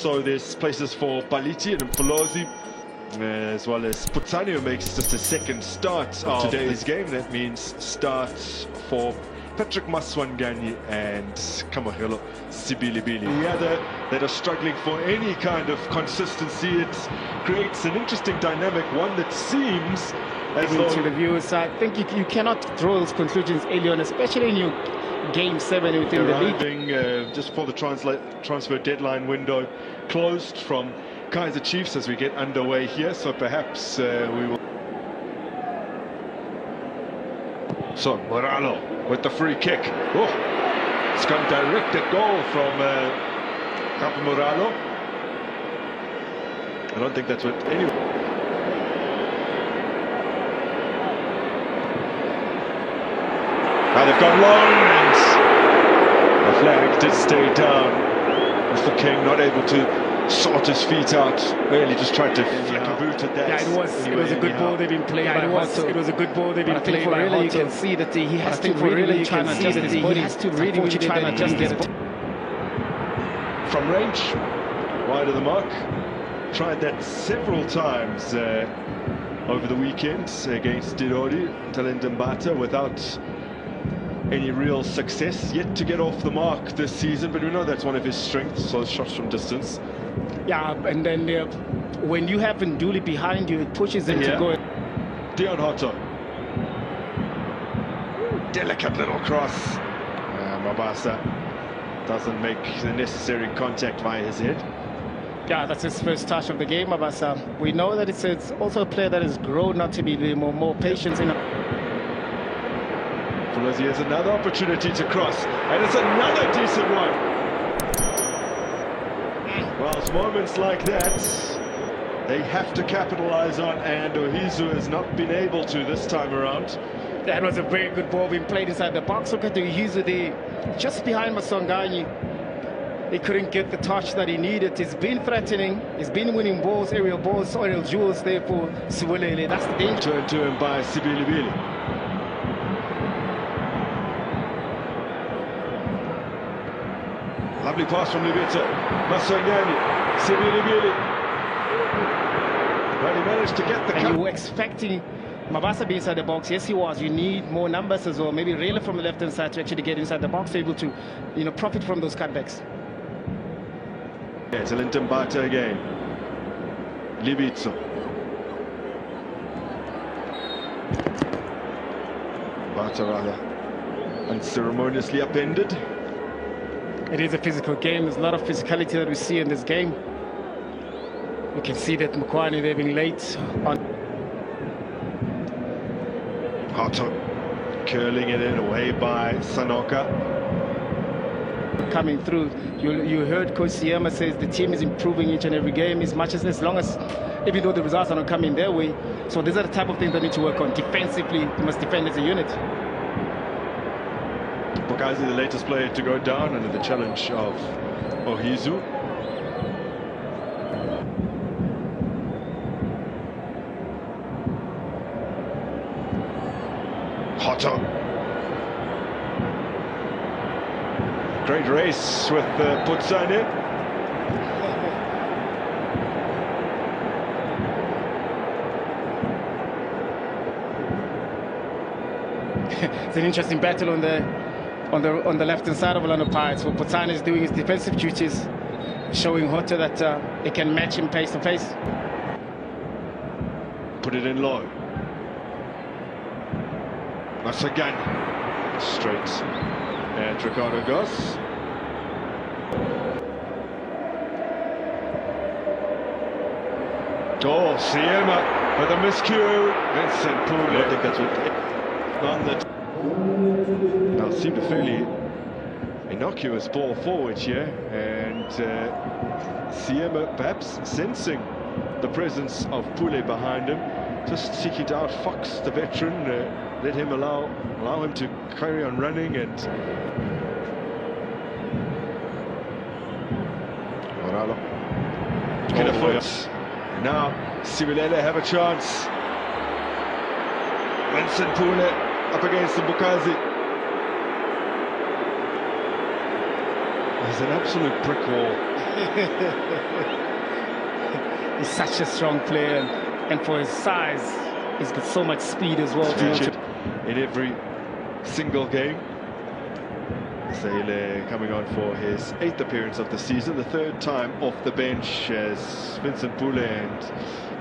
So there's places for Baliti and Mfolozi, as well as Putsani, who makes just a second start of today's game. That means start for Patrick Maswangani and Kamohelo Sibilibili. The other that are struggling for any kind of consistency. It creates an interesting dynamic, one that seems as though... To the viewers, I think you cannot draw those conclusions early on, especially in your Game 7 within the league. Just before the transfer deadline window closed from Kaizer Chiefs as we get underway here, so perhaps we will... So, Moralo with the free kick. Oh, it's got a directed goal from Capo Moralo. I don't think that's what anyone... Now they've gone long, and the flag did stay down. With the King not able to sort his feet out, really just tried to flick a boot at that. Yeah, it was a good ball they've been played by Hotto. It was a good ball they've been played by Hotto. You can see that he has to really try and adjust his body. He has to really try and adjust his body. From range, wide of the mark. Tried that several times over the weekend against Didori, Talendambata, without any real success. Yet to get off the mark this season, but we know that's one of his strengths, so shots from distance. Yeah, and then when you have Nduli behind you, it pushes them to go. Dion Hotto. Delicate little cross. Mabasa doesn't make the necessary contact via his head. Yeah, that's his first touch of the game, Mabasa. We know that it's also a player that has grown not to be more patient in. He has another opportunity to cross, and it's another decent one. Well, it's moments like that they have to capitalize on, and Ohizu has not been able to this time around. That was a very good ball being played inside the box. Look at Ohizu there, just behind Maswangani. He couldn't get the touch that he needed. He's been threatening, he's been winning balls, aerial balls, aerial duels there for SIWELELE. That's the danger. Turned to him by Sibilibili. Lovely pass from Libita, Maswangani, Sibilibili. Well, he managed to get the... And you were expecting Mabasa be inside the box. Yes, he was. You need more numbers as well. Maybe Rayla from the left-hand side to actually get inside the box, able to, profit from those cutbacks. Yeah, it's Talendambata again. Libita. Bata rather unceremoniously upended. It is a physical game. There's a lot of physicality that we see in this game. You can see that Mukwani, they've been late on. Hotto curling it in away by Sanoka. Coming through, you heard Coach Siyama says the team is improving each and every game as long as, even though the results are not coming their way. So these are the type of things they need to work on. Defensively, you must defend as a unit. Bokazi, the latest player to go down under the challenge of Ohizu. Hotto. Great race with Putsani. It's an interesting battle on the left-hand side of Orlando Pirates. What Putsani is doing his defensive duties, showing Hotto that he can match him face to face. Put it in low. Maswangani. Straight. And Ricardo Goss. Oh, Siema with a miscue. Vincent Poole. I think that's what on the... Now, it seemed a fairly innocuous ball forward here, and Siema perhaps sensing the presence of Poole behind him, just seeking to outfox the veteran, let him allow him to carry on running, and Moralo get a foot. Now SIWELELE have a chance. Vincent Poole up against Mbukazi. He's an absolute brick wall. He's such a strong player, and for his size, he's got so much speed as well. Featured in every single game. SIWELELE coming on for his 8th appearance of the season, the 3rd time off the bench as Vincent Pule and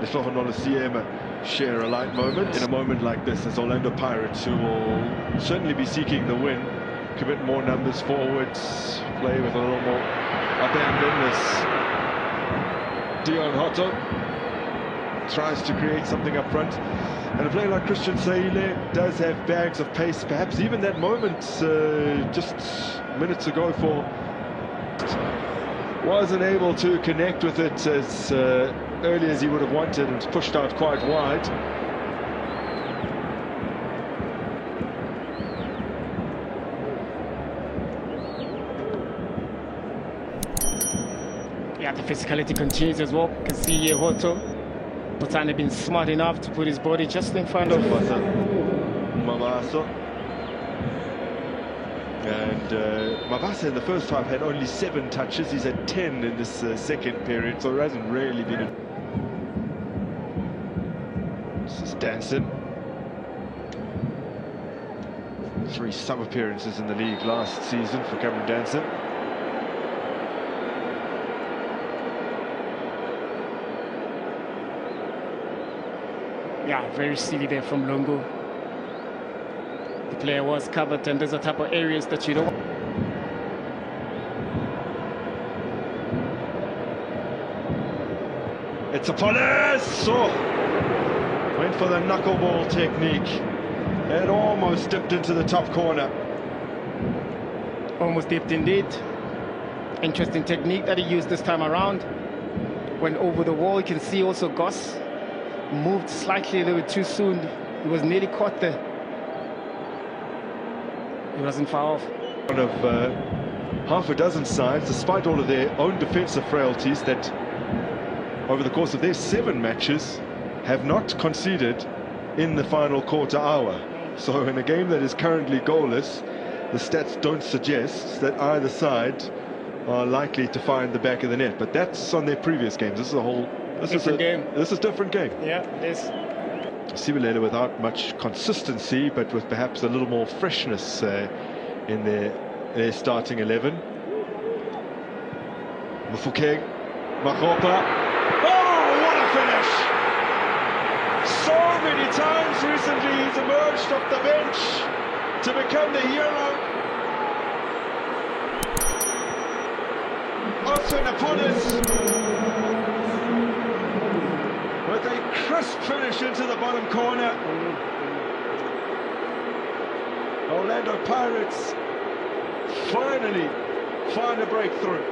Lehlohonolo Siema share a light moment. In a moment like this, as Orlando Pirates, who will certainly be seeking the win, commit more numbers forwards, play with a little more abandon as Dion Hotto tries to create something up front. And a player like Christian SIWELELE does have bags of pace. Perhaps even that moment just minutes ago wasn't able to connect with it as early as he would have wanted, and pushed out quite wide. Yeah, the physicality continues as well. You can see here Hotto Botani been smart enough to put his body just in front of Mavaso. And Mavaso in the first half had only 7 touches. He's had 10 in this second period, so it hasn't really been This is Danson. 3 sub-appearances in the league last season for Cameron Danson. Yeah, very steady there from Lungu. The player was covered, and there's a type of areas that you don't. It's a police! Oh, went for the knuckleball technique. It almost dipped into the top corner. Almost dipped indeed. Interesting technique that he used this time around. Went over the wall. You can see also Goss moved slightly a little bit too soon. He was nearly caught there. He wasn't far off. One of half a dozen sides, despite all of their own defensive frailties, that over the course of their 7 matches have not conceded in the final quarter hour. So in a game that is currently goalless, the stats don't suggest that either side are likely to find the back of the net. But that's on their previous games. This is a whole different game. This is a different game. Yeah, it is. SIWELELE without much consistency, but with perhaps a little more freshness in their starting 11. Mufukeng, Makopa. Oh, what a finish! So many times recently he's emerged off the bench to become the hero. Also Napolis with a crisp finish into the bottom corner. Orlando Pirates finally find a breakthrough.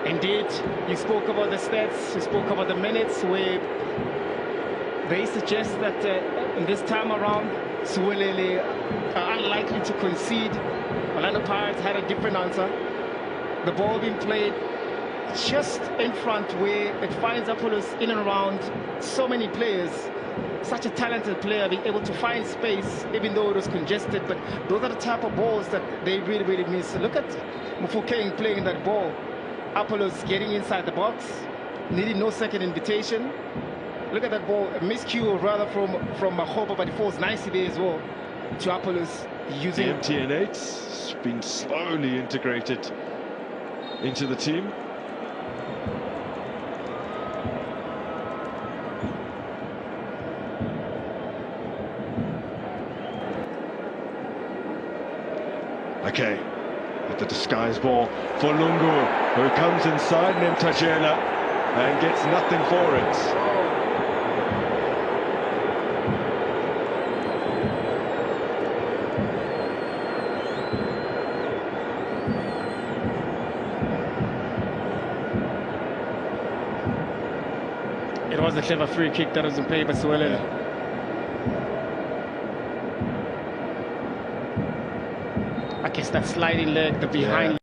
Indeed, you spoke about the stats, you spoke about the minutes, where they suggest that in this time around, SIWELELE are unlikely to concede. Orlando Pirates had a different answer. The ball being played just in front, where it finds Apollos in and around so many players. Such a talented player, being able to find space even though it was congested. But those are the type of balls that they really, really miss. Look at Mufukeng playing that ball. Apollos getting inside the box, needing no second invitation. Look at that ball, a miscue rather from Mahoba, but it falls nicely there as well to Apollos using the MTN8's been slowly integrated into the team. Okay, with the disguise ball for Lungu, who comes inside Nemtajela and gets nothing for it. It was a clever free kick that was in play by SIWELELE. I guess that sliding leg, the behind